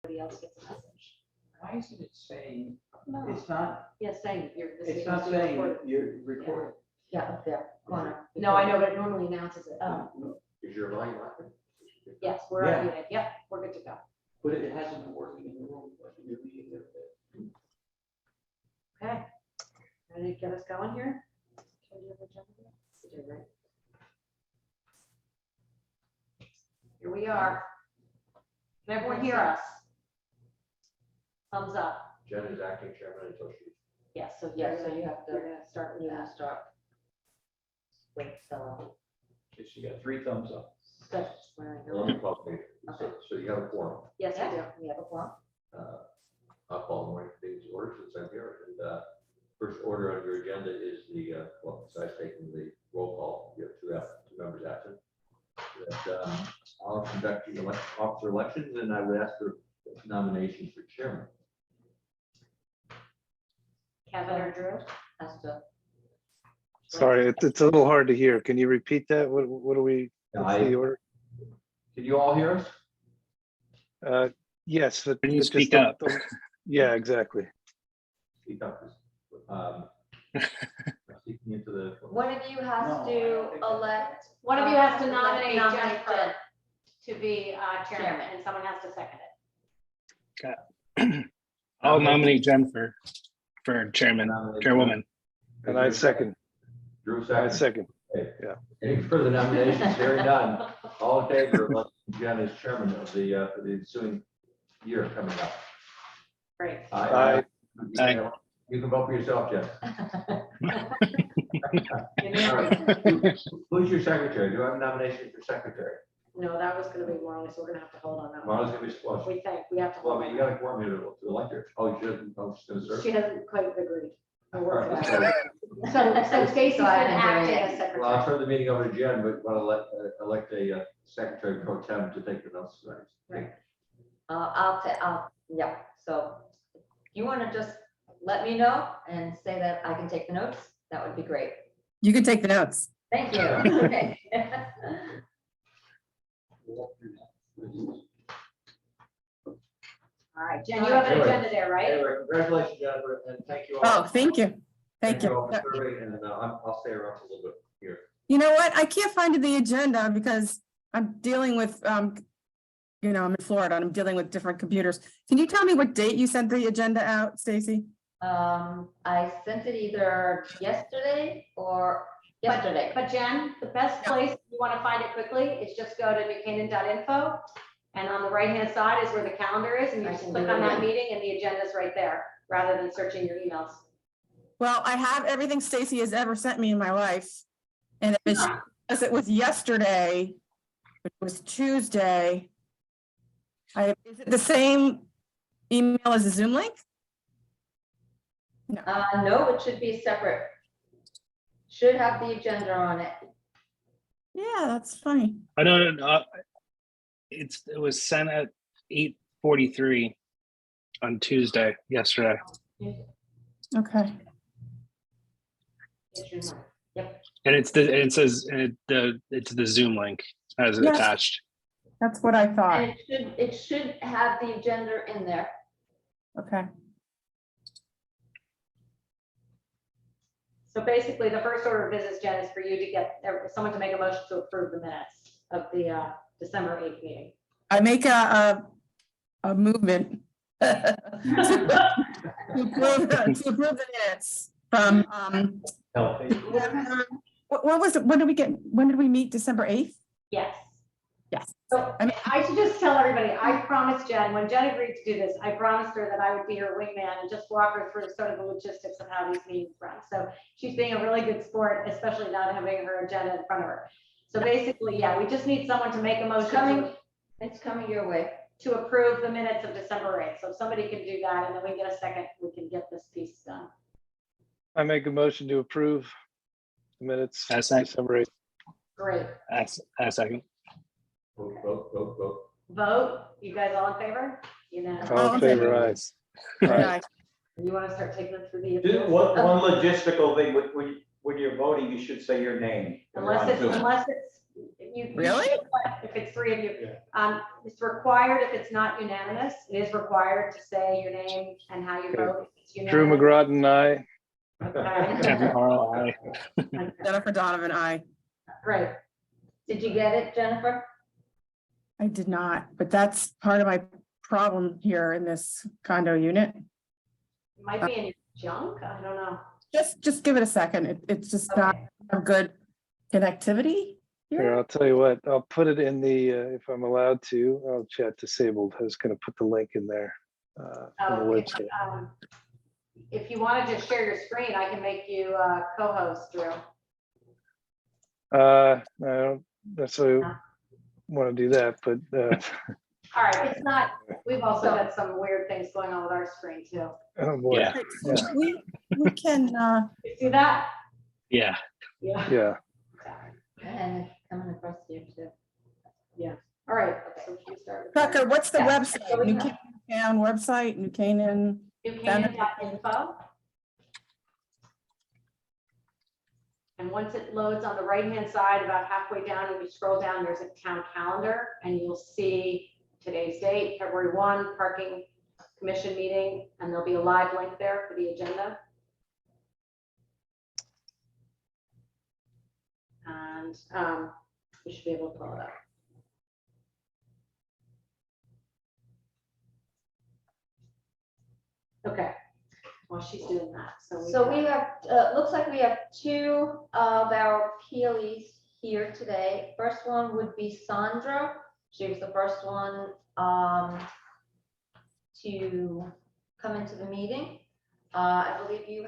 everybody else gets a message. Why isn't it saying, No. it's not, Yes, saying you're. this it's meeting's not being saying recorded. you're recording. Yeah, up there, corner. No, I know, but it normally announces it. Is your volume on? Yes, we're Yeah. unmuted. Yep, we're good to go. But it hasn't been working in the room, like you're reading it. Okay. Ready to get us going here? Can we do the agenda yet? We did, right? Here we are. Can everyone hear us? Thumbs up. Jen is acting chairman until she. Yes, so Yeah, you're so you have to, We're gonna start with you that. have to start. Wait, so. Okay, so you got 3 thumbs up. Good. Swearing. Well, you call me. Okay. So you have a forum. Yes, we do. We have a form. I'll call the morning things order since I'm here. And first order on your agenda is the, well, besides taking the roll call, you have two members absent. That I'll conduct the officer elections, and I would ask for nominations for chairman. Kevin or Drew? Has to. Sorry, it's a little hard to hear. Can you repeat that? What do we, what's the order? Can you all hear us? Yes. but Can you just speak the- up? Yeah, exactly. Speak up. Speaking into the. One of you has No, I don't to think that- elect. One of you has to Nominate nominate Jen. Jennifer to be chairman, Chairman. and someone has to second it. I'll nominate Jen for chairman, chairwoman. And I second, Drew I second. second. Any further nominations? Hearing none. All in favor of electing Jen as chairman of the for the ensuing year coming up? Great. Aye. Aye. You can vote for yourself, Jen. Unanimous. Who's your secretary? Do I have a nomination for secretary? No, that was gonna be Marley, so we're gonna have to hold on that one. Marla's gonna be, well, We think, we have to well, hold I mean, on. you got a quorum here to elect her. Oh, she doesn't, oh, she's gonna serve? She hasn't quite agreed. We're All working right, on it. So Stacy's So been I've been acting doing as it. Well, I'll secretary. turn the meeting over to Jen, but want to elect a secretary pro tem to take the notes tonight. Right. Yeah, so you want to just let me know and say that I can take the notes, that would be great. You can take the notes. Thank you. Okay. All right, Jen, you have an Anyway. agenda there, right? Anyway, congratulations, Jennifer, and thank you all. Oh, thank you. Thank you all you. for serving, and I'll stay around a little bit here. You know what? I can't find the agenda because I'm dealing with, I'm in Florida and I'm dealing with different computers. Can you tell me what date you sent the agenda out, Stacy? I sent it either yesterday or yesterday. But Jen, the best place, if you want to find it quickly, is just go to newcanaan.info. And on the right-hand side is where the calendar is, and you I just can click do on it that again. meeting and the agenda's right there, rather than searching your emails. Well, I have everything Stacy has ever sent me in my life. And as it was yesterday, it was Tuesday. Is it the same email as the Zoom link? No, it should be separate. Should have the agenda on it. Yeah, that's funny. I don't know. It was sent at 8:43 on Tuesday, yesterday. Okay. It's your mic. And it says it's the Zoom link as Yes. attached. That's what I thought. And it should have the agenda in there. Okay. So basically, the first order of business, Jen, is for you to get someone to make a motion to approve the minutes of the December 8th meeting. I make a movement to approve the minutes from, what was it, when did we meet, December 8th? Yes. Yes. So I mean- I should just tell everybody, I promised Jen, when Jen agreed to do this, I promised her that I would be her wingman and just walk her through sort of the logistics of how these meetings run. So she's being a really good sport, especially not having her agenda in front of her. So basically, yeah, we just need someone to make a motion It's coming your way. to approve the minutes of December 8th. So if somebody can do that, and then we get a second, we can get this piece done. I make a motion to approve the minutes, I second. December 8th. Great. A second. Vote. Vote, you guys all in favor? Unanimous. All in favor, aye. Aye. Yeah, You want to start taking them through the Just appeals? one logistical thing, when you're voting, you should say your name. Unless Really? If it's three of you. It's required if it's not unanimous. It is required to say your name and how you Okay. vote. If it's Drew unanimous. McGrath and I. Okay. Kevin Harl, aye. Jennifer Donovan, I Great. Did you get it, Jennifer? did not, but that's part of my problem here in this condo unit. It might be in your junk. I don't know. Just give it a second. It's just not Okay. a good connectivity Here, here. I'll tell you what, I'll put it in the, if I'm allowed to, I'll chat disabled. I was gonna put the link in there. On the website. If you want to just share your screen, I can make you co-host, Drew. I don't necessarily want to do that, but All right, it's not, we've also got some weird things going on with our screen too. oh boy, Yeah. Yeah. We can, You see that? Yeah. Yeah. yeah. And it's coming across here too. All right. So should we start with Tucker, what's the Yeah. website? New Canaan Town website, New Canaan. newcanaan.info. And once it loads on the right-hand side, about halfway down, if you scroll down, there's a town calendar, and you'll see today's date, February 1, parking commission meeting, and there'll be a live link there for the agenda. And you should be able to pull it up. Okay, well, she's doing that, So we have, looks like we have two of our appealees here today. First one would be Sandra. She was the first one to come into the meeting. I believe you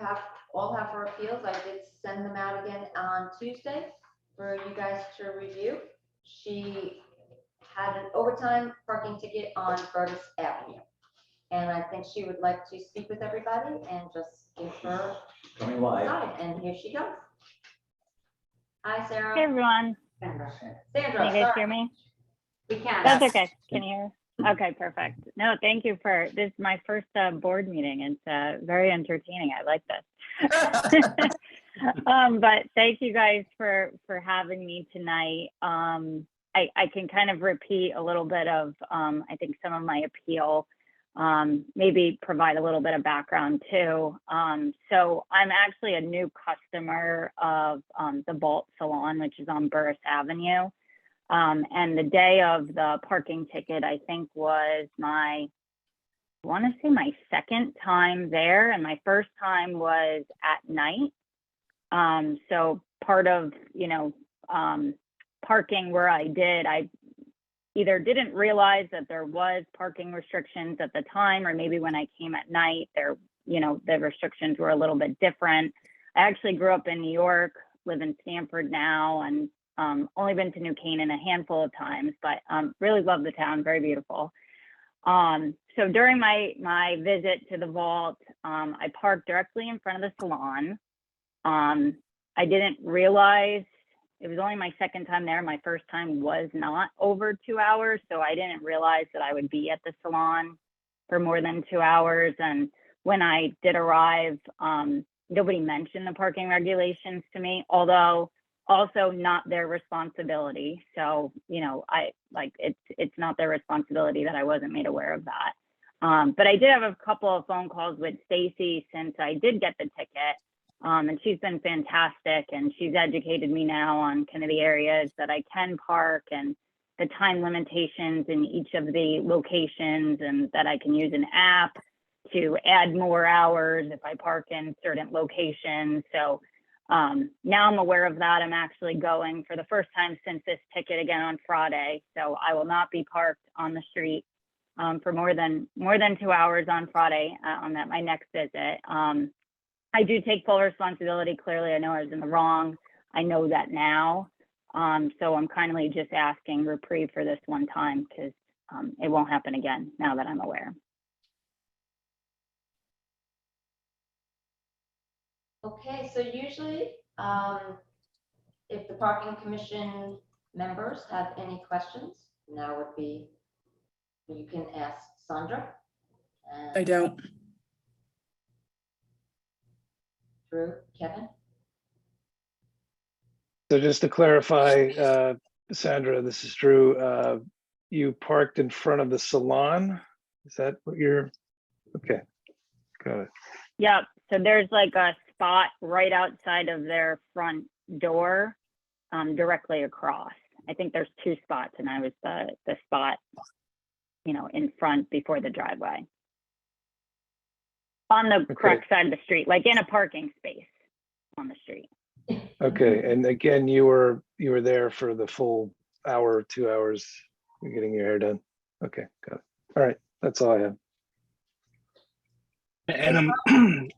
all have her appeals. I did send them out again on Tuesday for you guys to review. She had an overtime parking ticket on Burgess Avenue. And I think she would like to speak with everybody and just give her Coming live. side, and here she goes. Hi, Sarah. Hey, everyone. Sandra. Sandra, Can you guys sorry. hear me? We can. That's okay. Can you hear? Okay, perfect. No, thank you for this. Is my first board meeting. It's very entertaining. I like this. But thank you guys for having me tonight. I can kind of repeat a little bit of I think some of my appeal. Maybe provide a little bit of background too. So I'm actually a new customer of the Vault Salon, which is on Burris Avenue. And the day of the parking ticket, I think was I want to say my second time there, and my first time was at night. So part of, parking where I either didn't realize that there was parking restrictions at the time, or maybe when I came at night, the restrictions were a little bit different. I actually grew up in New York, live in Stamford now, and only been to New Canaan a handful of times, but really love the town, very beautiful. So during my visit to the Vault, I parked directly in front of the salon. I didn't realize, it was only my second time there. My first time was not over 2 hours, so I didn't realize that I would be at the salon for more than 2 hours. And when I did arrive, nobody mentioned the parking regulations to me, although also not their responsibility. So, it's not their responsibility that I wasn't made aware of that. But I did have a couple of phone calls with Stacy since I did get the ticket. And she's been fantastic, and she's educated me now on kind of the areas that I can park and the time limitations in each of the locations, and that I can use an app to add more hours if I park in certain locations. So now I'm aware of that. I'm actually going for the first time since this ticket again on Friday. So I will not be parked on the street for more than 2 hours on Friday on my next visit. I do take full responsibility. Clearly, I know I was in the wrong. I know that now. So I'm kindly just asking reprieve for this one time, because it won't happen again now that I'm aware. Okay, so usually, if the parking commission members have any questions, now would be, you can ask Sandra. And I don't. Drew, Kevin? So just to clarify, Sandra, this is Drew. You parked in front of the salon? Is that what you're, okay, got it. Yep. So there's like a spot right outside of their front door, directly across. I think there's 2 spots, and I was the spot, in front before the driveway. On the correct side of the street, like in a parking space on the street. Okay, and again, you were there for the full hour, 2 hours, you're getting your hair done? Okay, got it. All right, that's all I have. And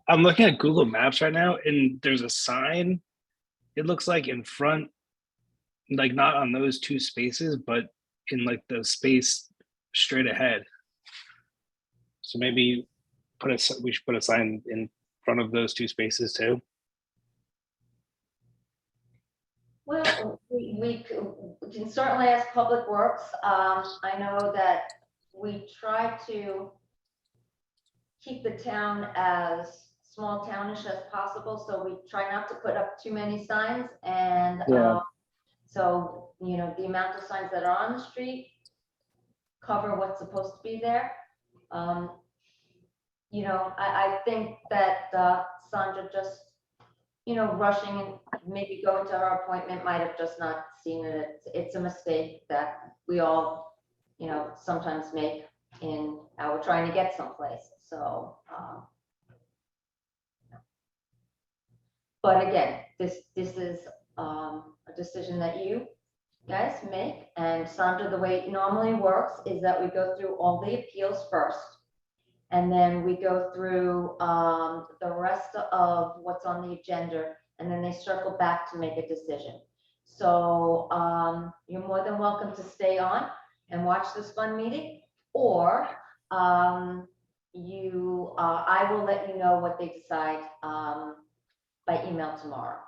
I'm looking at Google Maps right now, and there's a sign. It looks like in front, like not on those 2 spaces, but in like the space straight ahead. So maybe we should put a sign in front of those 2 spaces too. Well, we can certainly ask Public Works. I know that we try to keep the town as small townish as possible, so we try not to put up too many signs, and Yeah. so, the amount of signs that are on the street cover what's supposed to be there. I think that Sandra just, rushing and maybe going to her appointment might have just not seen it. It's a mistake that we all, sometimes make in how we're trying to get someplace. So, but again, this is a decision that you guys make. And Sandra, the way it normally works is that we go through all the appeals first, and then we go through the rest of what's on the agenda, and then they circle back to make a decision. So you're more than welcome to stay on and watch this fun meeting, or I will let you know what they decide by email tomorrow.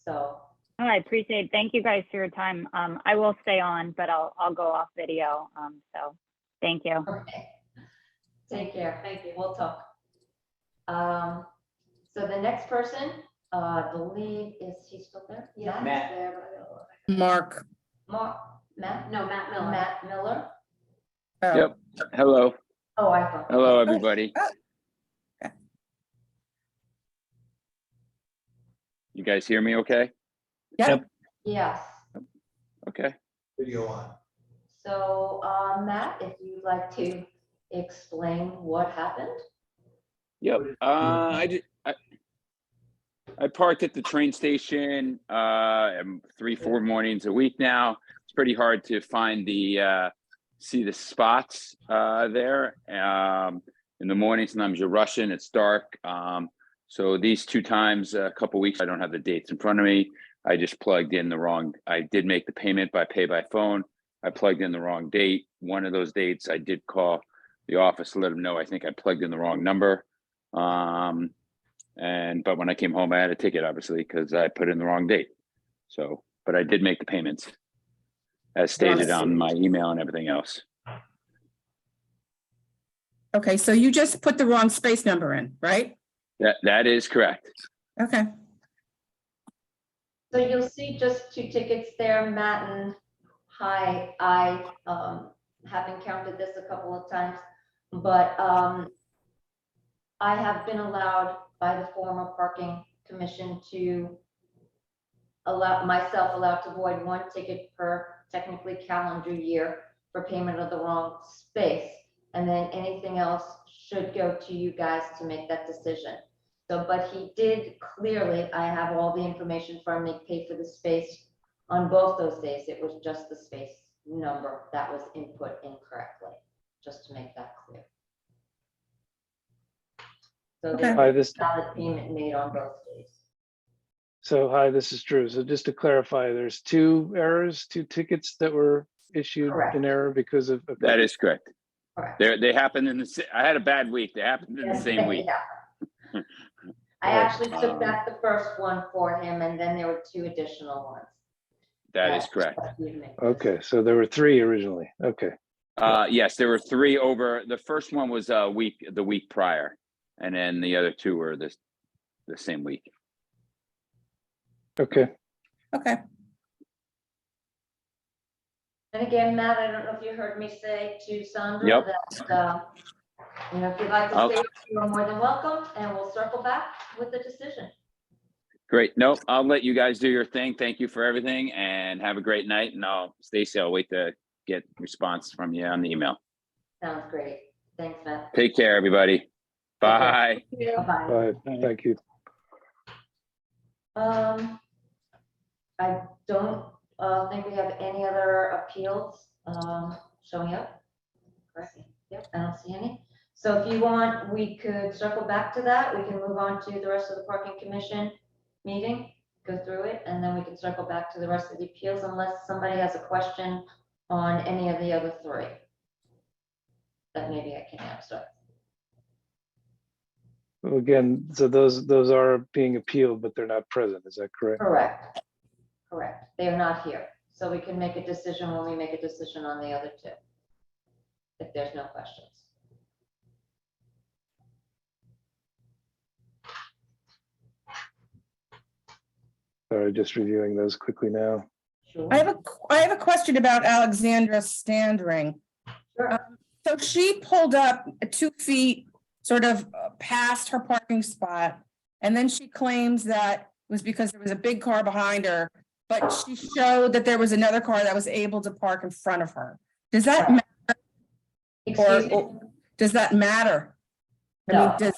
So. Oh, I appreciate it. Thank you guys for your time. I will stay on, but I'll go off video. So thank you. Okay. Take care. Thank you. We'll talk. So the next person, I believe, is he still there? Yeah. Matt. he's there, Mark. but Matt Matt Miller. Matt Miller. Oh, Yep. Hello. Oh, I thought. Hello, everybody. Okay. You guys hear me okay? Yes. Okay. Video on. So, Matt, if you'd like to explain what happened. Yep. I parked at the train station 3-4 mornings a week now. It's pretty hard to find see the spots there. In the morning, sometimes you're rushing, it's dark. So these 2 times, a couple weeks, I don't have the dates in front of me. I just plugged in the wrong, I did make the payment by pay by phone. I plugged in the wrong date. One of those dates, I did call the office to let them know I think I plugged in the wrong number. But when I came home, I had a ticket, obviously, because I put in the wrong date. So, but I did make the payments as stated on my email and everything else. Okay, so you just put the wrong space number in, right? That is correct. Okay. So you'll see just 2 tickets there, Matt, and hi, I have encountered this a couple of times, but I have been allowed by the former parking commission to allowed to void 1 ticket per technically calendar year for payment of the wrong space. And then anything else should go to you guys to make that decision. So, but he did clearly, I have all the information from him, they paid for the space on both those days. It was just the space number that was input incorrectly, just to make that clear. So Okay. there Hi, was this, a valid payment made on both days. hi, this is Drew. So just to clarify, there's 2 errors, 2 tickets that were issued Correct. in error because of. Okay. That is correct. Correct. They happened I had a bad week. They happened in the same week. Yeah. I actually took that the first one for him, and then there were 2 additional ones. That is correct. Okay, so there were 3 originally. Okay, Yes, there were 3 over. The first one was the week prior, and then the other 2 were the same week. okay. Okay. And again, Matt, I don't know if you heard me say to Sandra Yep. that, if you'd like to I'll- stay, you're more than welcome, and we'll circle back with the decision. Great. Nope, I'll let you guys do your thing. Thank you for everything and have a great night. And Stacy, I'll wait to get response from you on the email. Sounds great. Thanks, Matt. Take care, everybody. Bye. Bye-bye. All right, thank you. I don't think we have any other appeals showing up. Correct? Yep, I don't see any. So if you want, we could circle back to that. We can move on to the rest of the parking commission meeting, go through it, and then we can circle back to the rest of the appeals unless somebody has a question on any of the other three that maybe I can answer. Well, again, so those are being appealed, but they're not present. Is that correct? Correct. Correct. They are not here. So we can make a decision when we make a decision on the other two, if there's no questions. Sorry, just reviewing those quickly now. Sure. I have a question about Alexandra Standring. Sure. So she pulled up 2 feet sort of past her parking spot. And then she claims that it was because there was a big car behind her, but she showed that there was another car that was able to park in front of her. Does that matter? Excuse me? Or does that matter? I No. mean,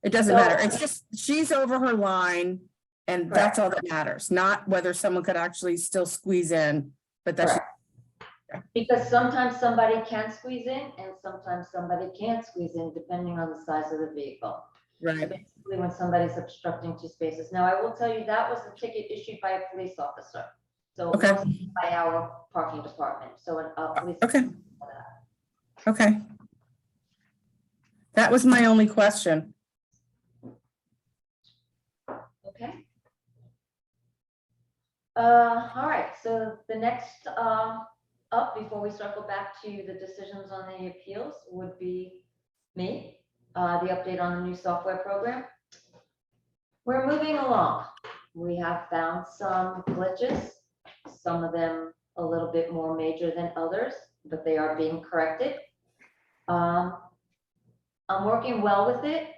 it doesn't No. matter. It's just, she's over her line and that's all that matters, not whether someone could actually still squeeze in, but that's. Correct. Because sometimes somebody can squeeze in and sometimes somebody can't squeeze in depending on the size of the vehicle. Right. Basically, when somebody's obstructing 2 spaces. Now, I will tell you, that was a ticket issued by a police officer. So it Okay. wasn't by our parking department. So a police. Okay. Okay. That was my only question. Okay. All right, so the next up before we circle back to the decisions on the appeals would be me, the update on the new software program. We're moving along. We have found some glitches, some of them a little bit more major than others, but they are being corrected. I'm working well with it.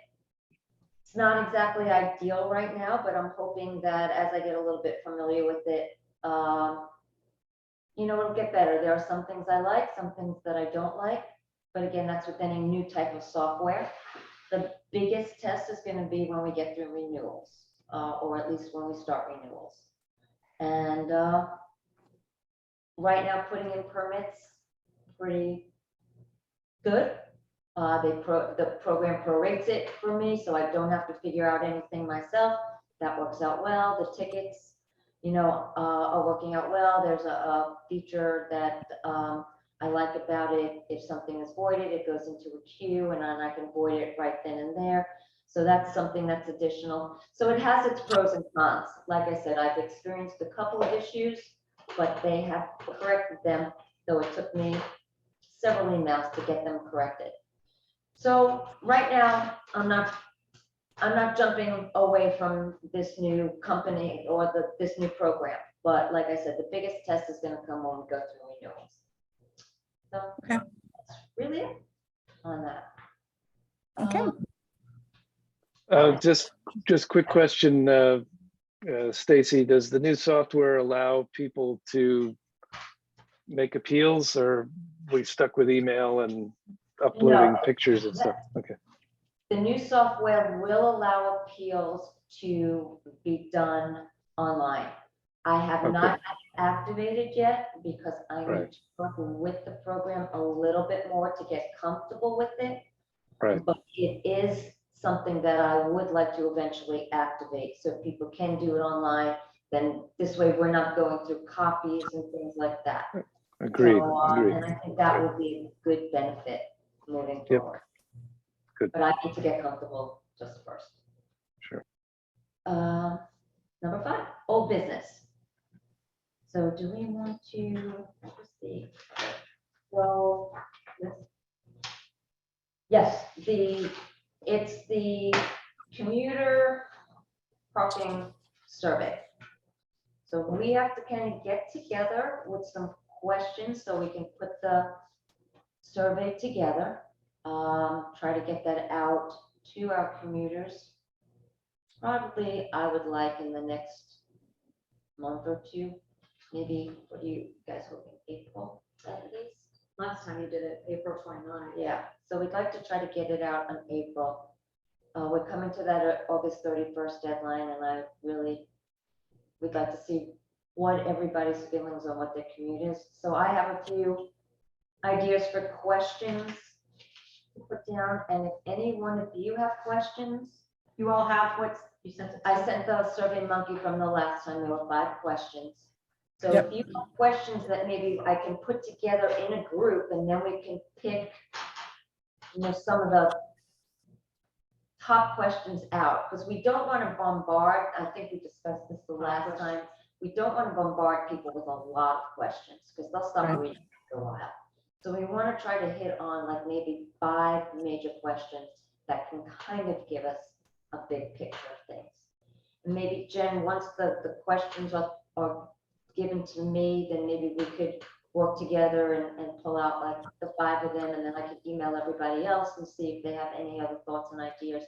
It's not exactly ideal right now, but I'm hoping that as I get a little bit familiar with it, it'll get better. There are some things I like, some things that I don't like, but again, that's with any new type of software. The biggest test is going to be when we get through renewals, or at least when we start renewals. And right now, putting in permits, pretty good. The program prorates it for me, so I don't have to figure out anything myself. That works out well. The tickets, are working out well. There's a feature that I like about it. If something is voided, it goes into a queue, and then I can void it right then and there. So that's something that's additional. So it has its pros and cons. Like I said, I've experienced a couple of issues, but they have corrected them, though it took me several emails to get them corrected. So right now, I'm not jumping away from this new company or this new program. But like I said, the biggest test is going to come when we go through renewals. So Okay. that's really it on that. Okay. Just quick question, Stacy, does the new software allow people to make appeals, or we stuck with email and uploading No. pictures and stuff? Okay. The new software will allow appeals to be done online. I have Okay. not activated yet because I need Right. to work with the program a little bit more to get comfortable with it. Right. But it is something that I would like to eventually activate, so people can do it online. Then this way we're not going through copies and things like that. Agreed. So, Agreed. and I think that would be a good benefit moving Yep. forward. Good. But I need to get comfortable just first. Sure. Number 5, old business. So do we want to, let's see. So, yes, it's the commuter parking survey. So we have to kind of get together with some questions so we can put the survey together. Try to get that out to our commuters. Probably, I would like in the next month or two, maybe, what do you guys hoping, April at least? Last time you did it, April 29th. Yeah, so we'd like to try to get it out in April. We're coming to that August 31st deadline, and we'd like to see what everybody's feelings on what their commute is. So I have a few ideas for questions to put down, and if any one of you have questions, You all have what's, you sent it to? I sent the Survey Monkey from the last time, there were 5 questions. So Yep. if you have questions that maybe I can put together in a group, and then we can pick, some of the top questions out, because we don't want to bombard, I think we discussed this the last time, we don't want to bombard people with a lot of questions, because they'll stop Right. reading for a while. So we want to try to hit on like maybe 5 major questions that can kind of give us a big picture of things. And maybe Jen, once the questions are given to me, then maybe we could work together and pull out like the 5 of them, and then I could email everybody else and see if they have any other thoughts and ideas.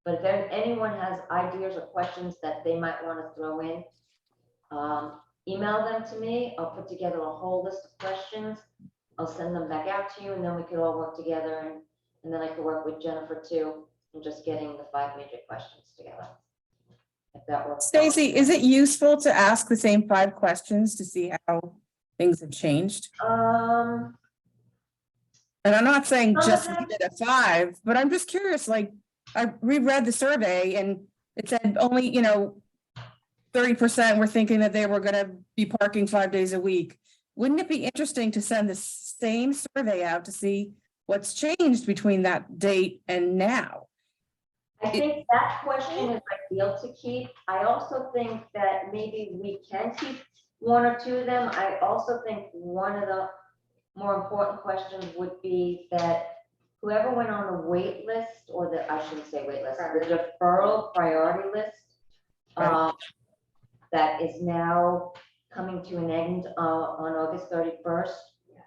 But if anyone has ideas or questions that they might want to throw in, email them to me. I'll put together a whole list of questions. I'll send them back out to you, and then we could all work together, and then I could work with Jennifer too, and just getting the 5 major questions together. If that works. Stacy, is it useful to ask the same 5 questions to see how things have changed? And I'm not saying Some of just them- leave it at 5, but I'm just curious, like, I reread the survey and it said only, 30% were thinking that they were gonna be parking 5 days a week. Wouldn't it be interesting to send the same survey out to see what's changed between that date and now? I think that question is ideal to keep. I also think that maybe we can keep 1 or 2 of them. I also think one of the more important questions would be that whoever went on the wait list, or I shouldn't say wait list, the deferral priority list, Right. that is now coming to an end on August 31st,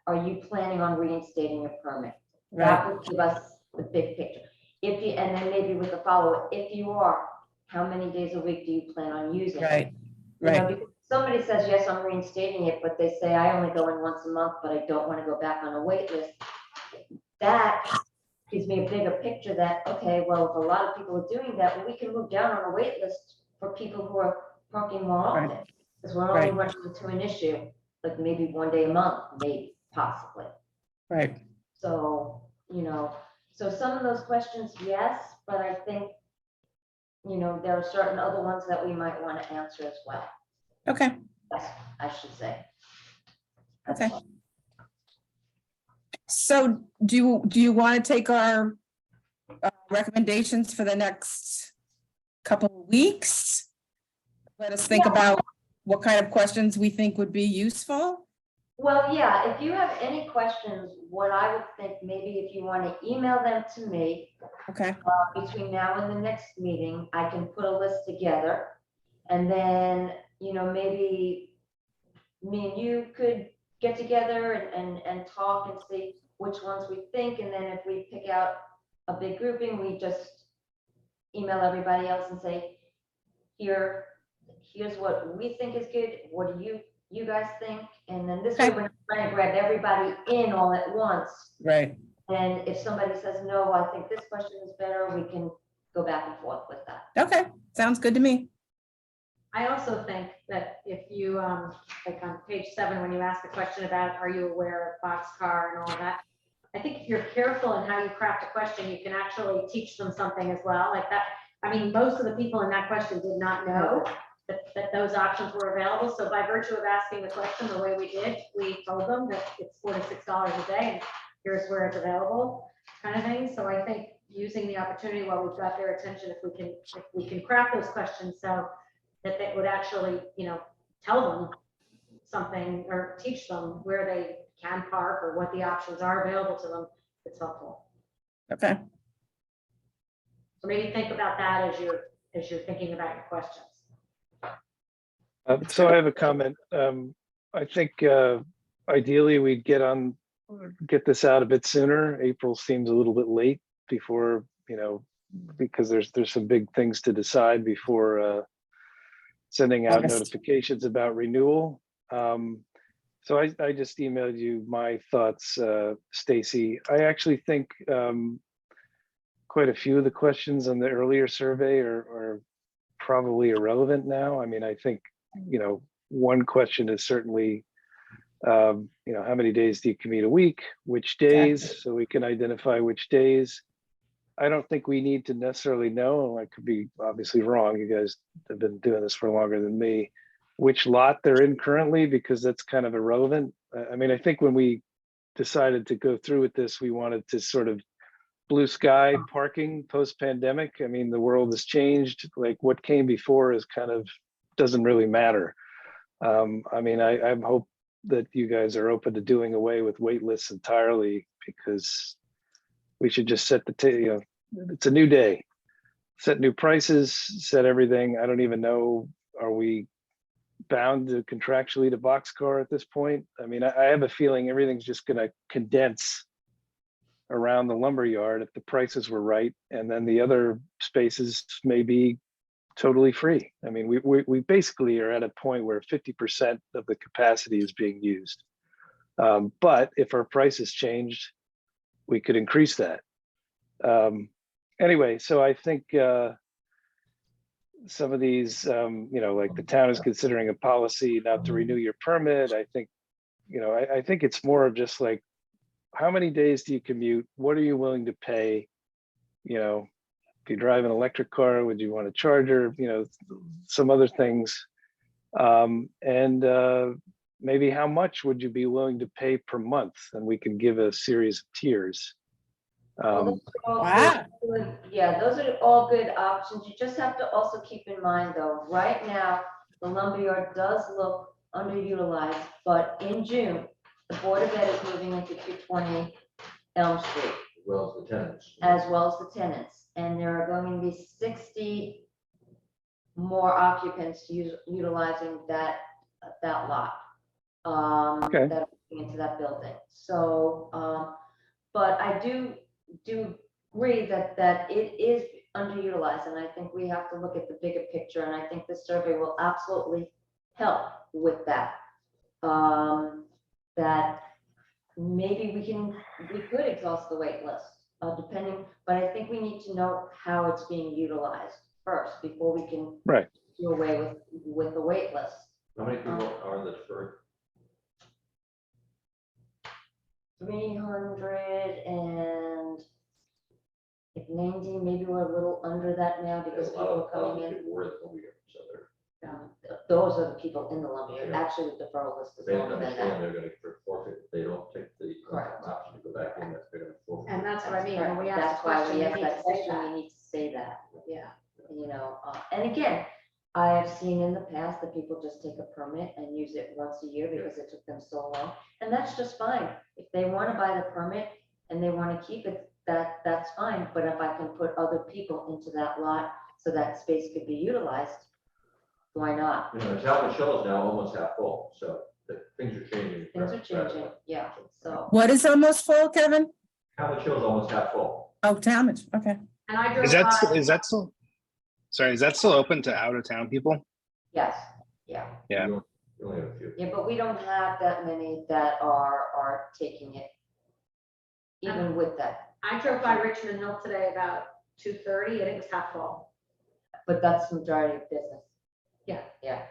are you planning on reinstating your permit? That would give us the big picture. If you, and then maybe with the follow-up, if you are, how many days a week do you plan on using it? Right, You know, right, because somebody says, yes, I'm reinstating it, but they say, I only go in once a month, but I don't want to go back on a wait list. That gives me a bigger picture that, okay, well, if a lot of people are doing that, well, we can move down on a wait list for people who are parking more often. Right. Because we're only Right. running into an issue, like maybe 1 day a month, maybe, possibly. right. So, so some of those questions, yes, but I think, there are certain other ones that we might want to answer as well. Okay, Yes, I should say. okay. So do you want to take our recommendations for the next couple of weeks? Let us think about what kind of questions we think would be useful. Well, yeah, if you have any questions, what I would think, maybe if you want to email them to me Okay, between now and the next meeting, I can put a list together. And then, maybe me and you could get together and talk and see which ones we think. And then if we pick out a big grouping, we just email everybody else and say, here's what we think is good. What do you guys think? And then this way, Okay. we're not trying to grab everybody in all at once. right. And if somebody says, no, I think this question is better, we can go back and forth with that. Okay, sounds good to me. I also think that if you, like on page 7, when you ask the question about, are you aware of Boxcar and all that? I think if you're careful in how you craft a question, you can actually teach them something as well, like that. I mean, most of the people in that question did not know that those options were available. So by virtue of asking the question the way we did, we told them that it's $4 to $6 a day, and here's where it's available, kind of thing. So I think using the opportunity while we've got their attention, if we can craft those questions so that they would actually, tell them something or teach them where they can park or what the options are available to them, it's helpful. Okay, So maybe think about that as you're thinking about your questions. So I have a comment. I think ideally we'd get this out a bit sooner. April seems a little bit late before, because there's some big things to decide before sending out August. notifications about renewal. So I just emailed you my thoughts, Stacy. I actually think quite a few of the questions on the earlier survey are probably irrelevant now. I mean, I think, one question is certainly, how many days do you commute a week? Which days? So we can identify which days. I don't think we need to necessarily know, I could be obviously wrong, you guys have been doing this for longer than me, which lot they're in currently, because that's kind of irrelevant. I mean, I think when we decided to go through with this, we wanted to sort of blue sky parking post-pandemic. I mean, the world has changed. Like what came before is kind of doesn't really matter. I mean, I hope that you guys are open to doing away with wait lists entirely, because we should just set it's a new day, set new prices, set everything. I don't even know, are we bound to contractually to Boxcar at this point? I mean, I have a feeling everything's just going to condense around the lumber yard if the prices were right, and then the other spaces may be totally free. I mean, we basically are at a point where 50% of the capacity is being used. But if our prices changed, we could increase that. Anyway, so I think some of these, like the town is considering a policy not to renew your permit. I think, I think it's more of just like, how many days do you commute? What are you willing to pay? If you drive an electric car, would you want a charger? Some other things. And maybe how much would you be willing to pay per month? And we can give a series of tiers. Well, those are all Wow. good. Yeah, those are all good options. You just have to also keep in mind though, right now, the lumberyard does look underutilized, but in June, the Board of Ed is moving into 220 Elm Street, As well as the tenants. as well as the tenants. And there are going to be 60 more occupants utilizing that lot. Okay. That are moving into that building. So, but I do agree that it is underutilized, and I think we have to look at the bigger picture, and I think this survey will absolutely help with that. That maybe we could exhaust the wait list, depending, but I think we need to know how it's being utilized first before we can Right. do away with the wait list. How many people are in the deferred? 390, maybe we're a little under that now because There's a lot people of are coming in. people were in over here, so Those are the people in the lumberyard. Yeah. Actually, the deferral list is they don't longer than understand that. they're gonna forfeit, if they don't take the Correct. option to go back in, that they're gonna forfeit. And that's what I mean, when we That's ask the why question, we we ask need that to say question, that. we need to say that, Yeah. and again, I have seen in the past that people just take a permit and use it once a year because it took them so long, and that's just fine. If they want to buy the permit and they want to keep it, that's fine, but if I can put other people into that lot so that space could be utilized, why not? Talbot Shell is now almost half full, so things are changing. Things are changing, yeah, so. What is almost full, Kevin? Talbot Shell is almost half full. Oh, Talmadge, okay. And I drove Is that by- is that still? Sorry, is that still open to out of town people? Yes, yeah, Yeah. You only have a few. yeah, but we don't have that many that are taking it. Even with that, I drove by Richmond Hill today about 2:30 and it was half full. but that's the majority of business. Yeah. Yeah.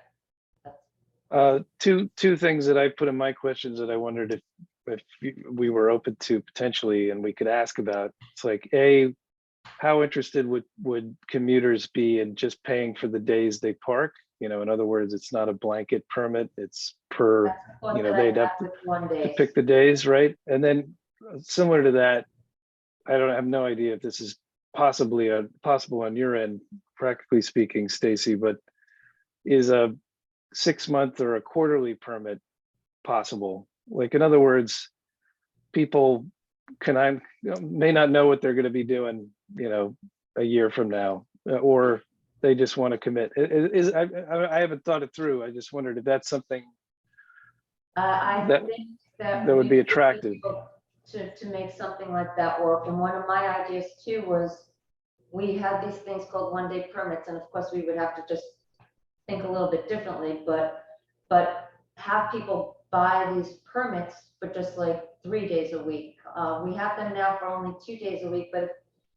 Two things that I put in my questions that I wondered if we were open to potentially, and we could ask about. It's like, A, how interested would commuters be in just paying for the days they park? In other words, it's not a blanket permit, it's per, That's the one that I they'd have have with 1 day. pick the days, right? And then similar to that, I have no idea if this is possible on your end, practically speaking, Stacy, but is a 6-month or a quarterly permit possible? Like, in other words, people may not know what they're going to be doing, a year from now, or they just want to commit. I haven't thought it through. I just wondered if that's something I that- think that. that would be we attractive. able to make something like that work. And one of my ideas too was, we have these things called one-day permits, and of course, we would have to just think a little bit differently, but have people buy these permits for just like 3 days a week. We have them now for only 2 days a week, but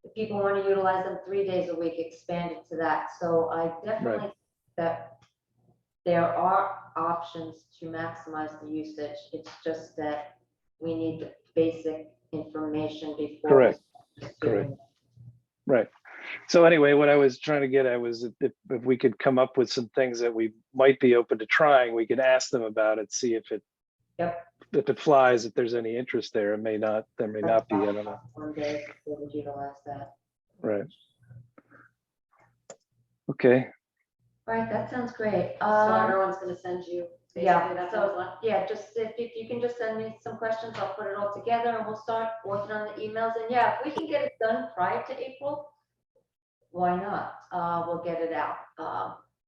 if people want to utilize them 3 days a week, expand it to that. So I definitely think that there are options to maximize the usage. It's just that we need the basic information before. Correct. we start Correct. doing Right. So anyway, what I was trying to get at was if we could come up with some things that we might be open to trying, we could ask them about it, see if it, Yep. if it flies, if there's any interest there. It may not, there may not be, I don't know. One day, we would utilize that. Right. Okay, Right, that sounds great. So everyone's gonna send you. Yeah, basically, that's so, what's left. yeah, just if you can just send me some questions, I'll put it all together and we'll start working on the emails. And yeah, if we can get it done prior to April, why not? We'll get it out.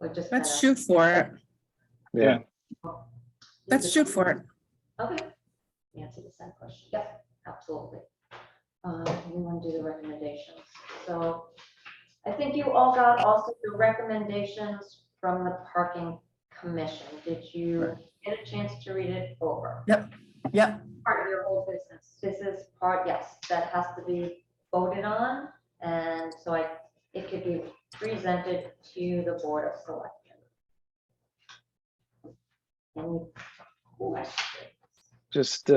We're just. Let's kinda- shoot for it. yeah, Let's shoot for it. Okay. Answer the same question. Yep, absolutely. We want to do the recommendations. So I think you all got also the recommendations from the parking commission. Did you get a chance to read it over? Yep. Part of your whole business. This is part, yes, that has to be voted on, and so it could be presented to the Board of Selectmen. Any questions? just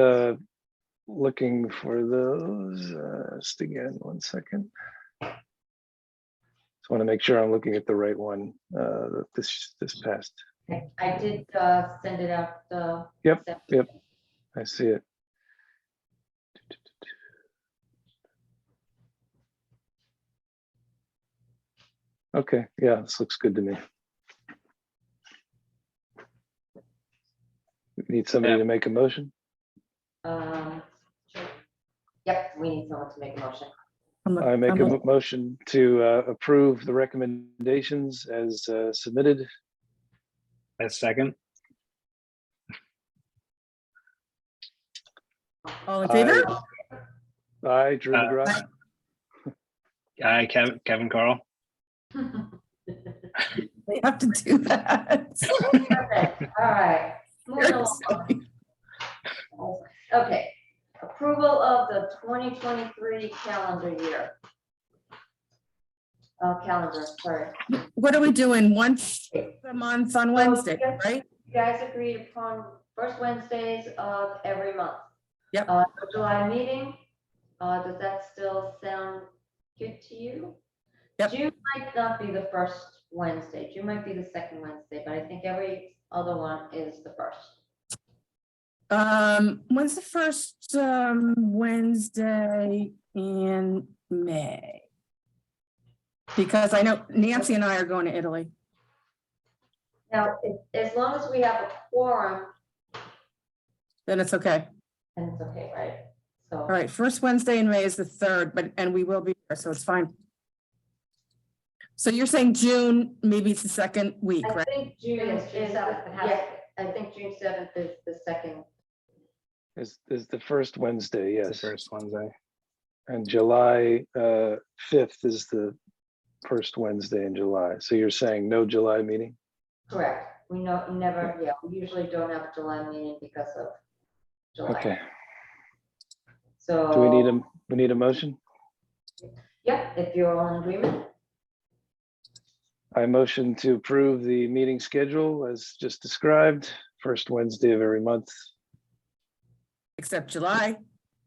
looking for those, just again, 1 second. Just want to make sure I'm looking at the right one, this past. Okay, I did send it out. Yep, I see it. Okay, yeah, this looks good to me. Need somebody to make a motion? Sure. Yep, we need someone to make a motion. I make a motion to approve the recommendations as submitted. A second. All in favor? Aye, Drew McGrath. Aye, Kevin Carl. They have to do that. Okay, all right. Moving along. Okay, approval of the 2023 calendar year. Calendar, sorry. What are we doing? Once a month on Wednesday, right? You guys agreed upon first Wednesdays of every month. Yep. The July meeting, does that still sound good to you? Yep. June might not be the first Wednesday. June might be the second Wednesday, but I think every other one is the first. When's the first Wednesday in May? Because I know Nancy and I are going to Italy. Now, as long as we have a quorum, Then it's okay. then it's okay, right? So. All right, first Wednesday in May is the 3rd, and we will be there, so it's fine. So you're saying June, maybe it's the second week, I right? think June June is, is June 7th, it has to yeah, I think June 7th is the second. Is the first Wednesday, It's the yes. first Wednesday. And July 5th is the first Wednesday in July. So you're saying no July meeting? Correct. We never, yeah, we usually don't have a July meeting because of July. Okay, So. do we need a motion? Yeah, if you're all in agreement. I motion to approve the meeting schedule as just described, first Wednesday of every month, Except July.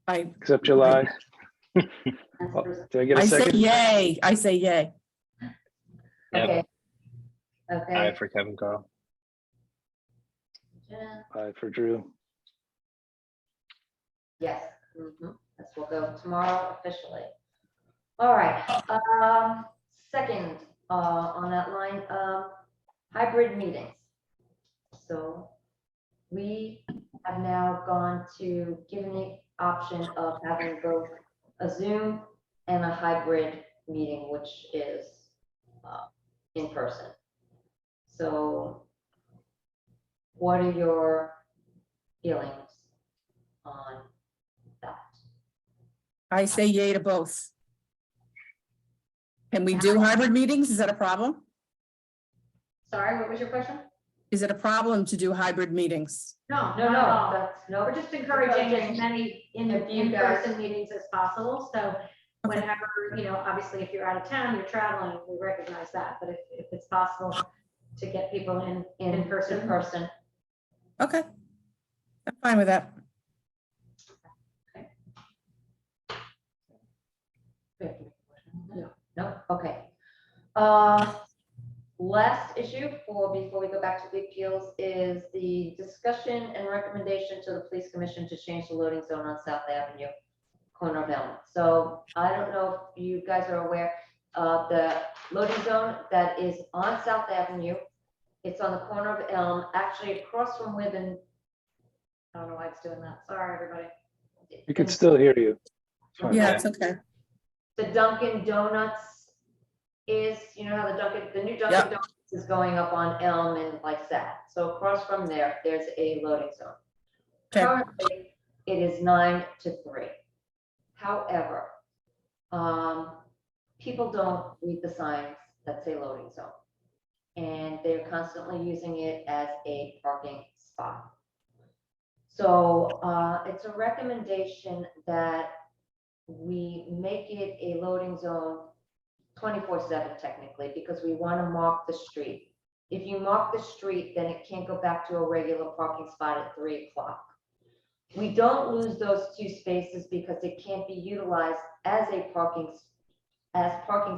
except July. Did I get a I say second? yay, I say yay. Yep. Okay. Aye Okay. for Kevin Carl. Jen? Aye for Drew. Yes. This will go tomorrow officially. All right, second, on that line, hybrid meetings. So we have now gone to giving the option of having both a Zoom and a hybrid meeting, which is in person. So what are your feelings? on that? I say yay to both. Can we do hybrid meetings? Is that a problem? Sorry, what was your question? Is it a problem to do hybrid meetings? No, No, not no, at all. that's, no, We're just encouraging as many If you guys- in-person meetings as possible, so whenever, obviously, if you're out of town, you're traveling, we recognize that, but if it's possible to get people in person. In person. Okay. I'm fine with that. No, okay. Last issue before we go back to the appeals is the discussion and recommendation to the police commission to change the loading zone on South Avenue, corner of Elm. So I don't know if you guys are aware of the loading zone that is on South Avenue. It's on the corner of Elm, actually across from where the, I don't know why it's doing that, sorry, everybody. We can still hear you. Fine. Yeah, it's okay. the Dunkin' Donuts is, you know how the new Dunkin' Yep. Donuts is going up on Elm and like that. So across from there, there's a loading zone. Okay. Currently, it is 9 to 3. However, people don't read the signs that say loading zone. And they're constantly using it as a parking spot. So it's a recommendation that we make it a loading zone 24/7 technically, because we want to mark the street. If you mark the street, then it can't go back to a regular parking spot at 3 o'clock. We don't lose those 2 spaces because it can't be utilized as parking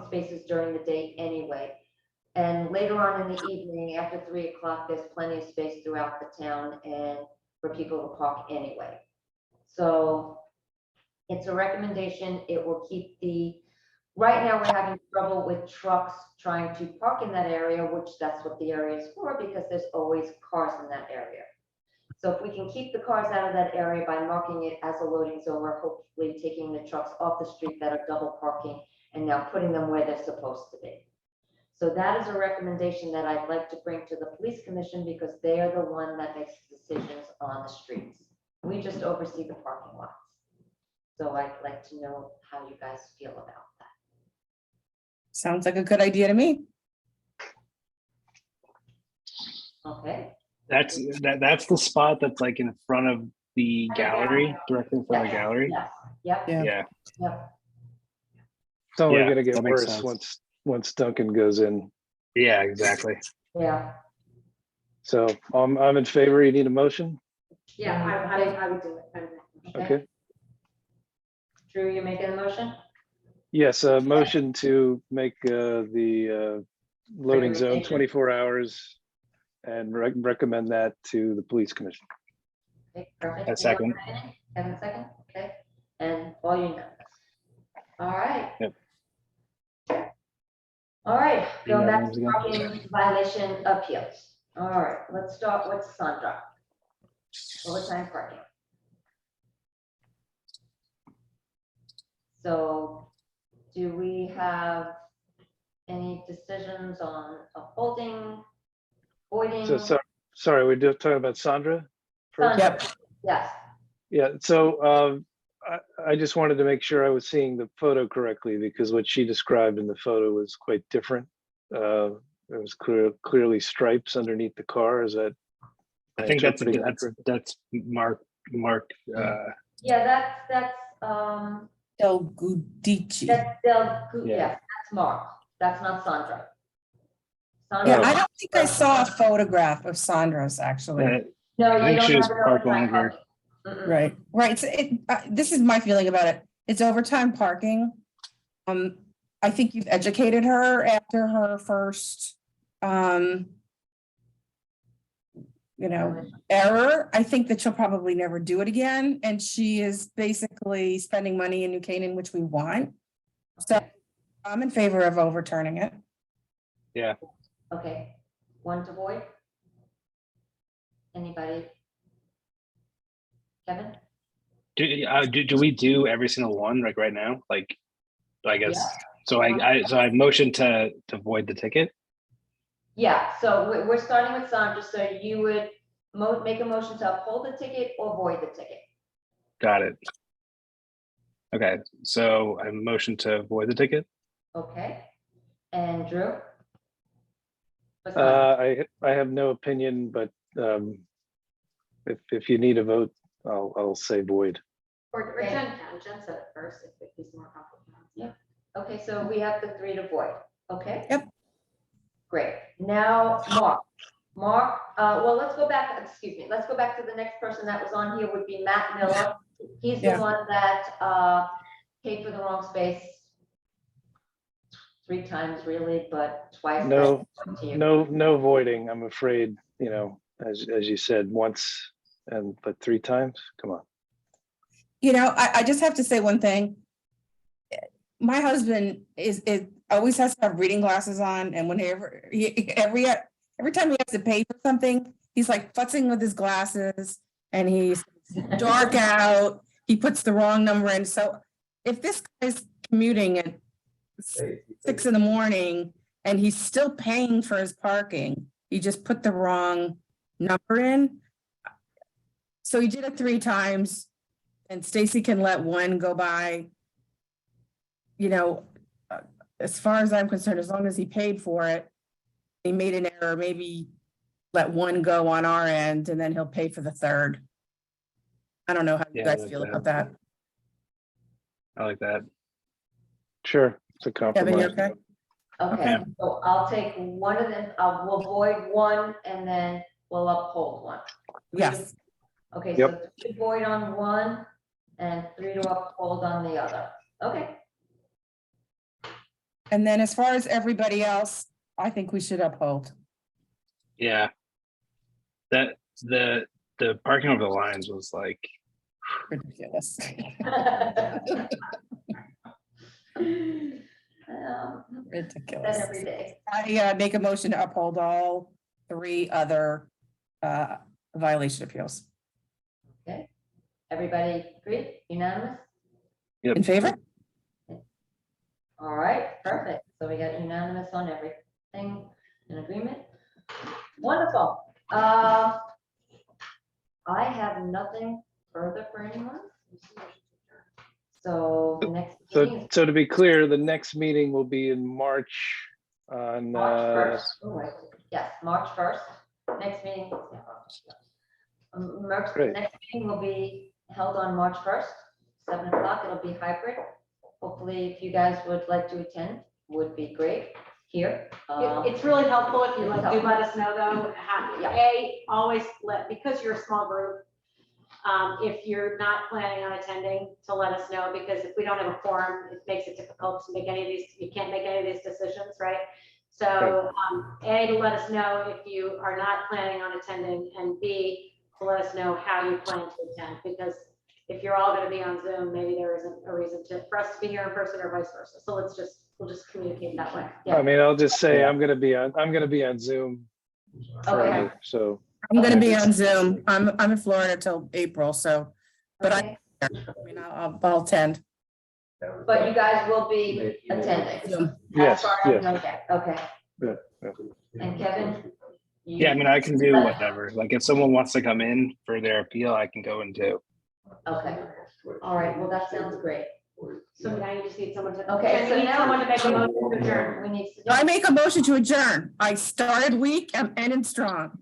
spaces during the day anyway. And later on in the evening, after 3 o'clock, there's plenty of space throughout the town and for people to park anyway. So it's a recommendation. It will keep right now we're having trouble with trucks trying to park in that area, which that's what the area is for, because there's always cars in that area. So if we can keep the cars out of that area by marking it as a loading zone, we're hopefully taking the trucks off the street that are double parking and now putting them where they're supposed to be. So that is a recommendation that I'd like to bring to the police commission, because they are the one that makes decisions on the streets. We just oversee the parking lots. So I'd like to know how you guys feel about that. Sounds like a good idea to me. Okay, That's the spot that's like in front of the gallery, directly in front of the gallery. yes, yep, Yeah. Yeah, yep. It's only Yeah, gonna get that makes worse sense. once Duncan goes in. yeah, exactly. Yeah, So I'm in favor. You need a motion? Yeah, I would do it. I would. Okay. Drew, you making a motion? Yes, a motion to make the loading zone Recommendation. 24 hours and recommend that to the police commission. Okay, perfect. A second. Kevin, second, okay, and all unanimous. All right. Yep. All right, going back to Unanimous parking violation appeals. All right, let's start with Sandra. Overtime parking. So do we have any decisions on upholding, voiding? So sorry, we're talking about Sandra first? Sandra, Yep. yes, Yeah, so I just wanted to make sure I was seeing the photo correctly, because what she described in the photo was quite different. There was clearly stripes underneath the car. Is that? I think that's Mark. yeah, that's, Del Gudici. yes, Yeah. that's Mark, that's not Sandra. Yeah, Sandra, I don't think I saw a photograph of Sandra's actually. no, I you think don't she have was it parked overtime longer. parking. Mm-mm. Right, right. So this is my feeling about it. It's overtime parking. I think you've educated her after her first, error. I think that she'll probably never do it again. And she is basically spending money in New Canaan, which we want. So I'm in favor of overturning it. Okay, one to void? Anybody? Kevin? Do we do every single one like right now? Like, I guess. Yeah. So I motioned to void the ticket. Yeah, so we're starting with Sandra, so you would make a motion to uphold the ticket or void the ticket? Got it. Okay, so I motion to void the ticket. Okay. And Drew? What's mine? I have no opinion, but if you need a vote, I'll say void. Or Jen can, Jen said it first if he's more comfortable. Yeah. Okay, so we have the 3 to void, okay? Yep. Great. Now, Mark. Mark, well, let's go back to the next person that was on here would be Matt Miller. He's the Yeah. one that paid for the wrong space 3 times really, but twice. No, that's up to you. no voiding, I'm afraid, as you said, once but 3 times, come on. I just have to say one thing. My husband is always has to have reading glasses on, and whenever every time he has to pay for something, he's like futzing with his glasses, and he's dark out. He puts the wrong number in. So if this guy's commuting at 6 a.m. and he's still paying for his parking, he just put the wrong number in. So he did it 3 times, and Stacy can let 1 go by. As far as I'm concerned, as long as he paid for it, he made an error, maybe let 1 go on our end, and then he'll pay for the 3rd. I don't know how you Yeah, I guys like feel that. about that. I like that. Sure, it's a Kevin, you compromise. okay? Okay, so I'll take one of them, we'll void 1 and then we'll uphold 1. Yes, Okay, Yep. so 2 void on 1 and 3 to uphold on the other. Okay, and then as far as everybody else, I think we should uphold. Yeah. That the parking over the lines was like, Ridiculous. Then Ridiculous. every day. I make a motion to uphold all 3 other violation appeals. Okay, everybody agree, unanimous? In favor? All right, perfect. So we got unanimous on everything in agreement. Wonderful. I have nothing further for anyone. So the next meeting is So to be clear, the next meeting will be in March on, March 1st. Oh, wait. Yes, March 1st. Next meeting. Great. Next meeting will be held on March 1st, 7 o'clock. It'll be hybrid. Hopefully, if you guys would like to attend, would be great here. It's really helpful if you It's do let us know though, Yeah. always because you're a small group. If you're not planning on attending, to let us know, because if we don't have a quorum, it makes it difficult to make any of these, you can't make any of these decisions, right? So, to let us know if you are not planning on attending, and B, to let us know how you plan to attend, because if you're all gonna be on Zoom, maybe there isn't a reason for us to be here in person or vice versa. So we'll just communicate that way. Yeah. I mean, I'll just say I'm gonna be on Zoom Friday, so. I'm gonna be on Zoom. I'm in Florida till April, so, but Okay. I'll attend. But you guys will be attending. Zoom. As Yes, far as yes. I know, yeah, okay. Yeah. And Kevin? yeah, I mean, I can do whatever. Like if someone wants to come in for their appeal, I can go in too. Okay, all right, well, that sounds great. So now you just need someone to. Okay, Jen, so you need now- someone to make a motion to adjourn. We need to. I make a motion to adjourn. I started weak, I'm ending strong.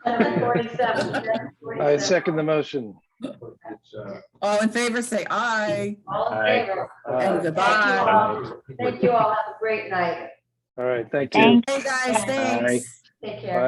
7:47. I second the motion. All in favor, say aye. All in Aye. favor? And goodbye. Thank you all, have a great night. All right, thank you. Thank Hey, guys, thanks. Take care.